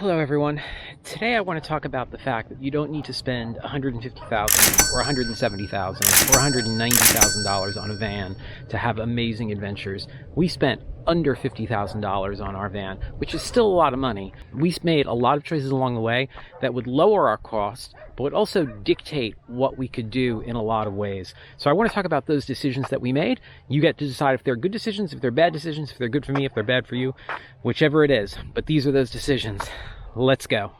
Hello everyone. Today I want to talk about the fact that you don't need to spend $150,000 or $170,000 or $190,000 on a van to have amazing adventures. We spent under $50,000 on our van, which is still a lot of money. We made a lot of choices along the way that would lower our cost, but would also dictate what we could do in a lot of ways. So I want to talk about those decisions that we made. You get to decide if they're good decisions, if they're bad decisions, if they're good for me, if they're bad for you, whichever it is. But these are those decisions. Let's go.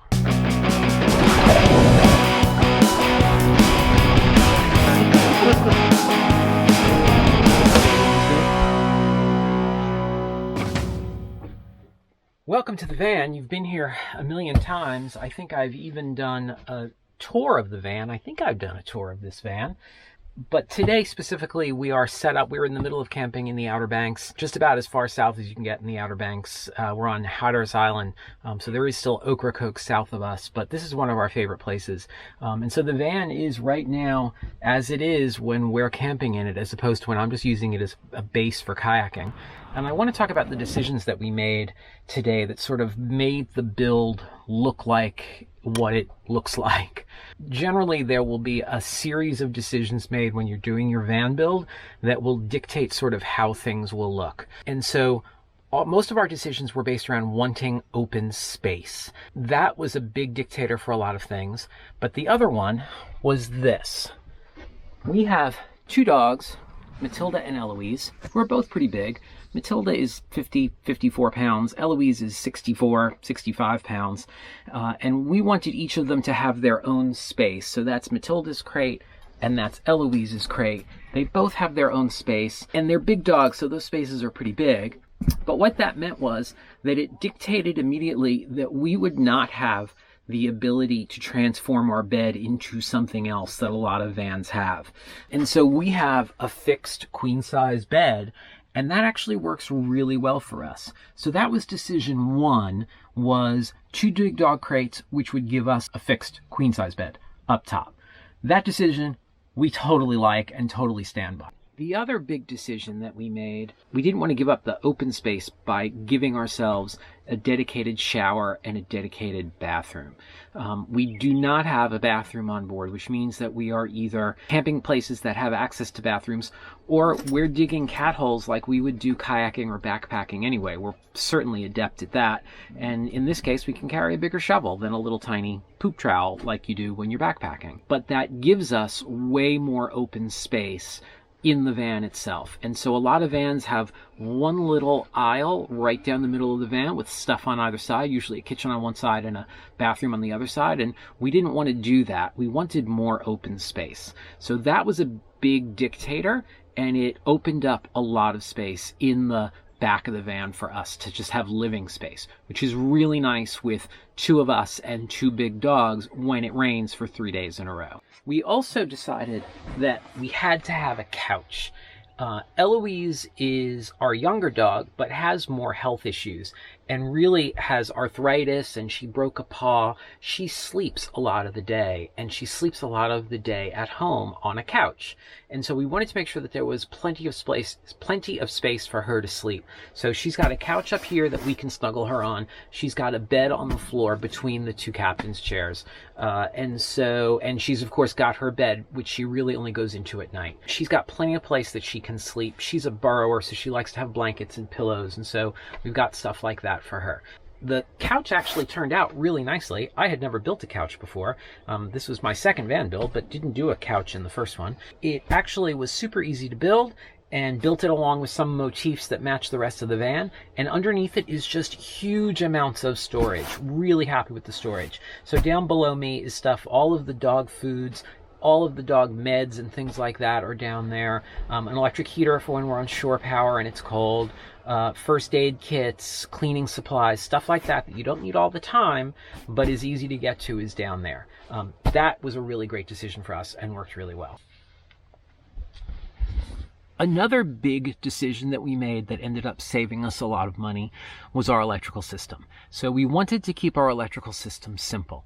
Welcome to the van. You've been here a million times. I think I've even done a tour of the van. I think I've done a tour of this van. But today specifically, we are set up. We're in the middle of camping in the Outer Banks, just about as far south as you can get in the Outer Banks. We're on Hatteras Island, so there is still Ocracoke south of us, but this is one of our favorite places. And so the van is right now as it is when we're camping in it, as opposed to when I'm just using it as a base for kayaking. And I want to talk about the decisions that we made today that sort of made the build look like what it looks like. Generally, there will be a series of decisions made when you're doing your van build that will dictate sort of how things will look. And so most of our decisions were based around wanting open space. That was a big dictator for a lot of things. But the other one was this. We have two dogs, Matilda and Eloise, who are both pretty big. Matilda is 54 pounds. Eloise is 65 pounds. And we wanted each of them to have their own space. So that's Matilda's crate and that's Eloise's crate. They both have their own space and they're big dogs, so those spaces are pretty big. But what that meant was that it dictated immediately that we would not have the ability to transform our bed into something else that a lot of vans have. And so we have a fixed queen size bed, and that actually works really well for us. So that was decision one, was two big dog crates, which would give us a fixed queen size bed up top. That decision we totally like and totally stand by. The other big decision that we made, we didn't want to give up the open space by giving ourselves a dedicated shower and a dedicated bathroom. We do not have a bathroom on board, which means that we are either camping places that have access to bathrooms, or we're digging cat holes like we would do kayaking or backpacking anyway. We're certainly adept at that. And in this case, we can carry a bigger shovel than a little tiny poop trowel like you do when you're backpacking. But that gives us way more open space in the van itself. And so a lot of vans have one little aisle right down the middle of the van with stuff on either side, usually a kitchen on one side and a bathroom on the other side. And we didn't want to do that. We wanted more open space. So that was a big dictator, and it opened up a lot of space in the back of the van for us to just have living space, which is really nice with two of us and two big dogs when it rains for 3 days in a row. We also decided that we had to have a couch. Eloise is our younger dog, but has more health issues and really has arthritis, and she broke a paw. She sleeps a lot of the day, and she sleeps a lot of the day at home on a couch. And so we wanted to make sure that there was plenty of space for her to sleep. So she's got a couch up here that we can snuggle her on. She's got a bed on the floor between the two captain's chairs. And she's of course got her bed, which she really only goes into at night. She's got plenty of place that she can sleep. She's a burrower, so she likes to have blankets and pillows. And so we've got stuff like that for her. The couch actually turned out really nicely. I had never built a couch before. This was my second van build, but didn't do a couch in the first one. It actually was super easy to build, and built it along with some motifs that match the rest of the van. And underneath it is just huge amounts of storage. Really happy with the storage. So down below me is stuff, all of the dog foods, all of the dog meds and things like that are down there. An electric heater for when we're on shore power and it's cold. First aid kits, cleaning supplies, stuff like that that you don't need all the time, but is easy to get to, is down there. That was a really great decision for us and worked really well. Another big decision that we made that ended up saving us a lot of money was our electrical system. So we wanted to keep our electrical system simple.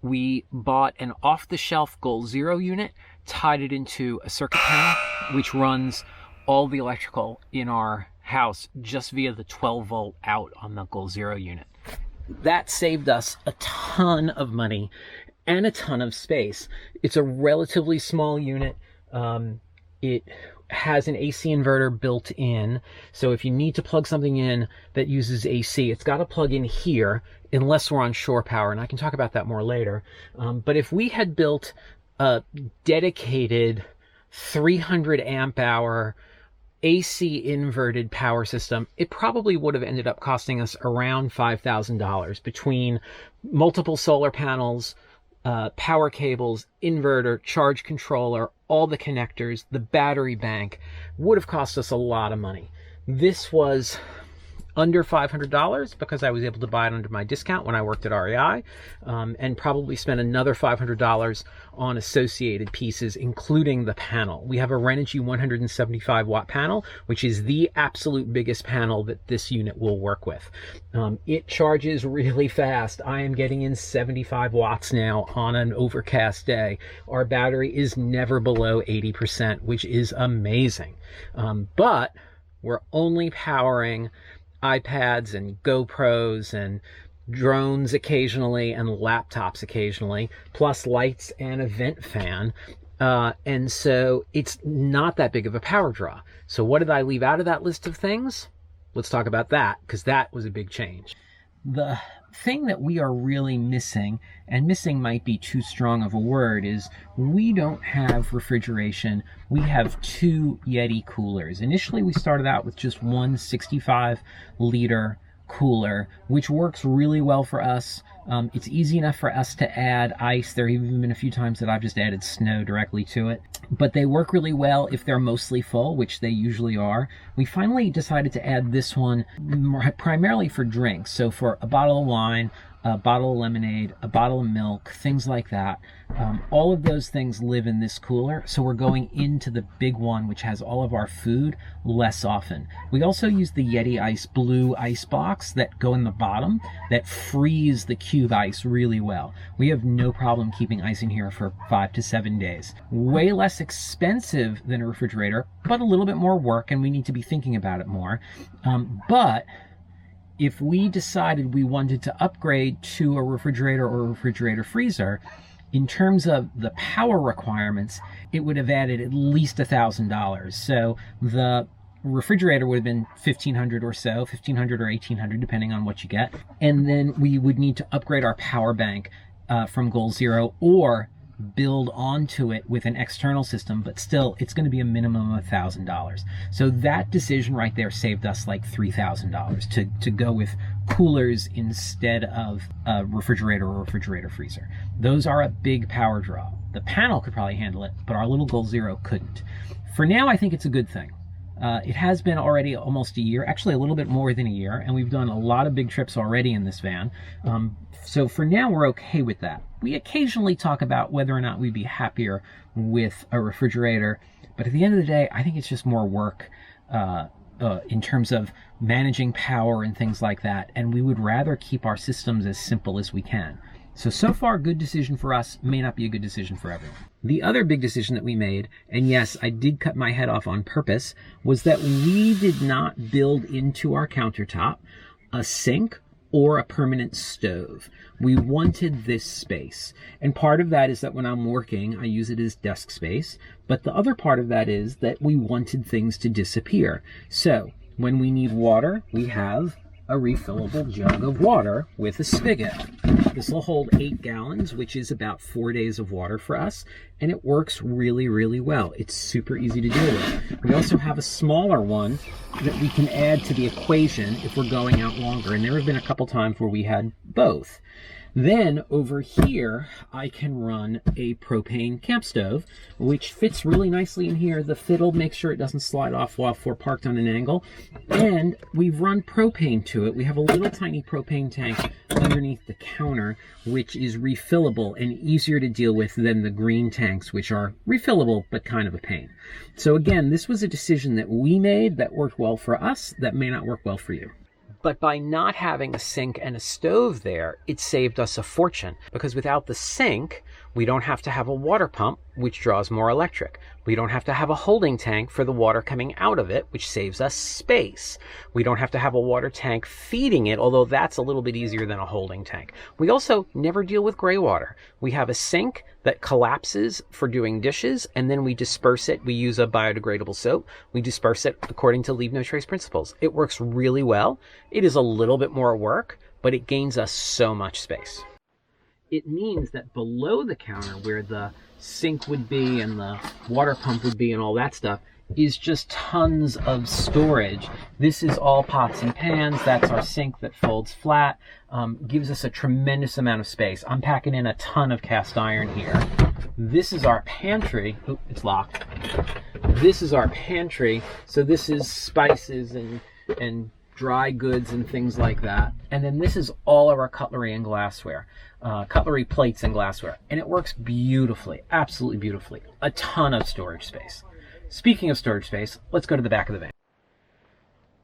We bought an off-the-shelf Goal Zero unit, tied it into a circuit panel, which runs all the electrical in our house just via the 12 volt out on the Goal Zero unit. That saved us a ton of money and a ton of space. It's a relatively small unit. It has an AC inverter built in, so if you need to plug something in that uses AC, it's got to plug in here unless we're on shore power, and I can talk about that more later. But if we had built a dedicated 300 amp hour AC inverted power system, it probably would have ended up costing us around $5,000 between multiple solar panels, power cables, inverter, charge controller, all the connectors, the battery bank. Would have cost us a lot of money. This was under $500 because I was able to buy it under my discount when I worked at REI, and probably spent another $500 on associated pieces, including the panel. We have a Renogy 175 watt panel, which is the absolute biggest panel that this unit will work with. It charges really fast. I am getting in 75 watts now on an overcast day. Our battery is never below 80%, which is amazing. But we're only powering iPads and GoPros and drones occasionally and laptops occasionally, plus lights and a vent fan. And so it's not that big of a power draw. So what did I leave out of that list of things? Let's talk about that, because that was a big change. The thing that we are really missing, and missing might be too strong of a word, is we don't have refrigeration. We have 2 Yeti coolers. Initially, we started out with just one 65-liter cooler, which works really well for us. It's easy enough for us to add ice. There have even been a few times that I've just added snow directly to it. But they work really well if they're mostly full, which they usually are. We finally decided to add this one primarily for drinks. So for a bottle of wine, a bottle of lemonade, a bottle of milk, things like that. All of those things live in this cooler, so we're going into the big one, which has all of our food, less often. We also use the Yeti Ice blue ice box that go in the bottom that freeze the cube ice really well. We have no problem keeping ice in here for 5 to 7 days. Way less expensive than a refrigerator, but a little bit more work, and we need to be thinking about it more. But if we decided we wanted to upgrade to a refrigerator or a refrigerator freezer, in terms of the power requirements, it would have added at least $1,000. So the refrigerator would have been $1,500 or so, $1,500 or $1,800, depending on what you get. And then we would need to upgrade our power bank from Goal Zero, or build onto it with an external system, but still it's going to be a minimum of $1,000. So that decision right there saved us like $3,000 to go with coolers instead of a refrigerator or refrigerator freezer. Those are a big power draw. The panel could probably handle it, but our little Goal Zero couldn't. For now, I think it's a good thing. It has been already almost a year, actually a little bit more than a year, and we've done a lot of big trips already in this van. So for now, we're okay with that. We occasionally talk about whether or not we'd be happier with a refrigerator, but at the end of the day, I think it's just more work in terms of managing power and things like that, and we would rather keep our systems as simple as we can. So far, good decision for us, may not be a good decision for everyone. The other big decision that we made, and yes, I did cut my head off on purpose, was that we did not build into our countertop a sink or a permanent stove. We wanted this space. And part of that is that when I'm working, I use it as desk space. But the other part of that is that we wanted things to disappear. So when we need water, we have a refillable jug of water with a spigot. This will hold 8 gallons, which is about 4 days of water for us, and it works really, really well. It's super easy to deal with. We also have a smaller one that we can add to the equation if we're going out longer, and there have been a couple times where we had both. Then over here, I can run a propane camp stove, which fits really nicely in here. The fiddle makes sure it doesn't slide off while we're parked on an angle. And we've run propane to it. We have a little tiny propane tank underneath the counter, which is refillable and easier to deal with than the green tanks, which are refillable, but kind of a pain. So again, this was a decision that we made that worked well for us, that may not work well for you. But by not having a sink and a stove there, it saved us a fortune, because without the sink, we don't have to have a water pump which draws more electric. We don't have to have a holding tank for the water coming out of it, which saves us space. We don't have to have a water tank feeding it, although that's a little bit easier than a holding tank. We also never deal with gray water. We have a sink that collapses for doing dishes, and then we disperse it. We use a biodegradable soap. We disperse it according to Leave No Trace principles. It works really well. It is a little bit more work, but it gains us so much space. It means that below the counter, where the sink would be and the water pump would be and all that stuff, is just tons of storage. This is all pots and pans. That's our sink that folds flat. Gives us a tremendous amount of space. I'm packing in a ton of cast iron here. This is our pantry. Oop, it's locked. This is our pantry. So this is spices and dry goods and things like that. And then this is all of our cutlery and glassware, cutlery, plates, and glassware. And it works beautifully, absolutely beautifully. A ton of storage space. Speaking of storage space, let's go to the back of the van.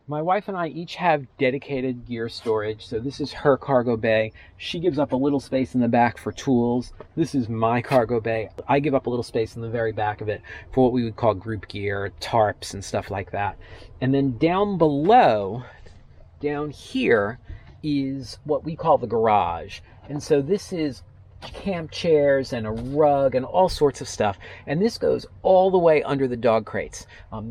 My wife and I each have dedicated gear storage. So this is her cargo bay. She gives up a little space in the back for tools. This is my cargo bay. I give up a little space in the very back of it for what we would call group gear, tarps, and stuff like that. And then down below, down here, is what we call the garage. And so this is camp chairs and a rug and all sorts of stuff. And this goes all the way under the dog crates.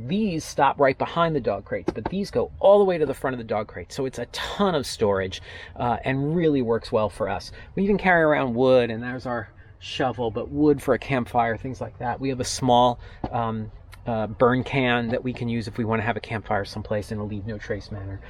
These stop right behind the dog crates, but these go all the way to the front of the dog crate. So it's a ton of storage and really works well for us. We even carry around wood, and there's our shovel, but wood for a campfire, things like that. We have a small burn can that we can use if we want to have a campfire someplace in a Leave No Trace manner.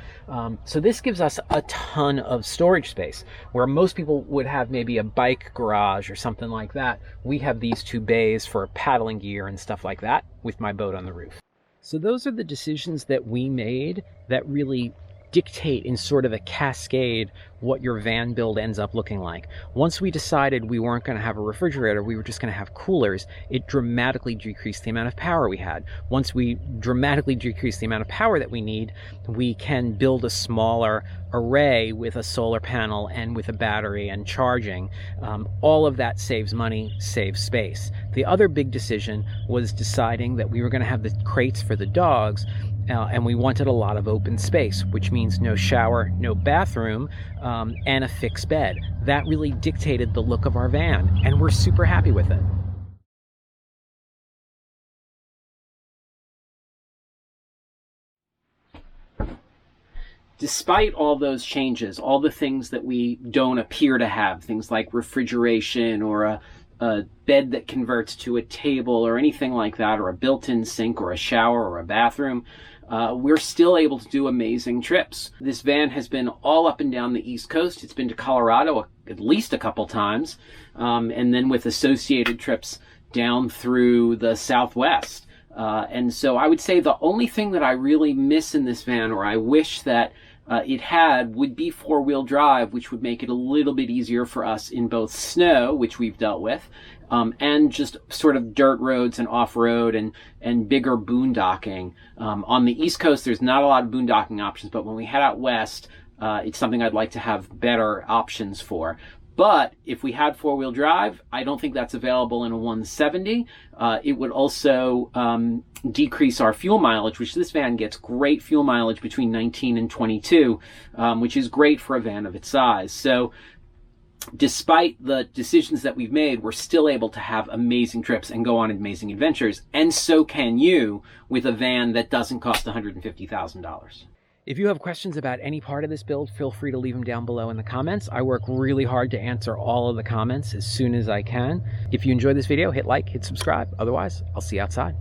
So this gives us a ton of storage space. Where most people would have maybe a bike garage or something like that, we have these two bays for paddling gear and stuff like that with my boat on the roof. So those are the decisions that we made that really dictate in sort of a cascade what your van build ends up looking like. Once we decided we weren't going to have a refrigerator, we were just going to have coolers, it dramatically decreased the amount of power we had. Once we dramatically decreased the amount of power that we need, we can build a smaller array with a solar panel and with a battery and charging. All of that saves money, saves space. The other big decision was deciding that we were going to have the crates for the dogs, and we wanted a lot of open space, which means no shower, no bathroom, and a fixed bed. That really dictated the look of our van, and we're super happy with it. Despite all those changes, all the things that we don't appear to have, things like refrigeration or a bed that converts to a table or anything like that, or a built-in sink or a shower or a bathroom, we're still able to do amazing trips. This van has been all up and down the East Coast. It's been to Colorado at least a couple times, and then with associated trips down through the Southwest. And so I would say the only thing that I really miss in this van, or I wish that it had, would be four-wheel drive, which would make it a little bit easier for us in both snow, which we've dealt with, and just sort of dirt roads and off-road and bigger boondocking. On the East Coast, there's not a lot of boondocking options, but when we head out west, it's something I'd like to have better options for. But if we had four-wheel drive, I don't think that's available in a 170. It would also decrease our fuel mileage, which this van gets great fuel mileage between 19 and 22, which is great for a van of its size. So despite the decisions that we've made, we're still able to have amazing trips and go on amazing adventures. And so can you with a van that doesn't cost $150,000. If you have questions about any part of this build, feel free to leave them down below in the comments. I work really hard to answer all of the comments as soon as I can. If you enjoyed this video, hit like, hit subscribe. Otherwise, I'll see you outside.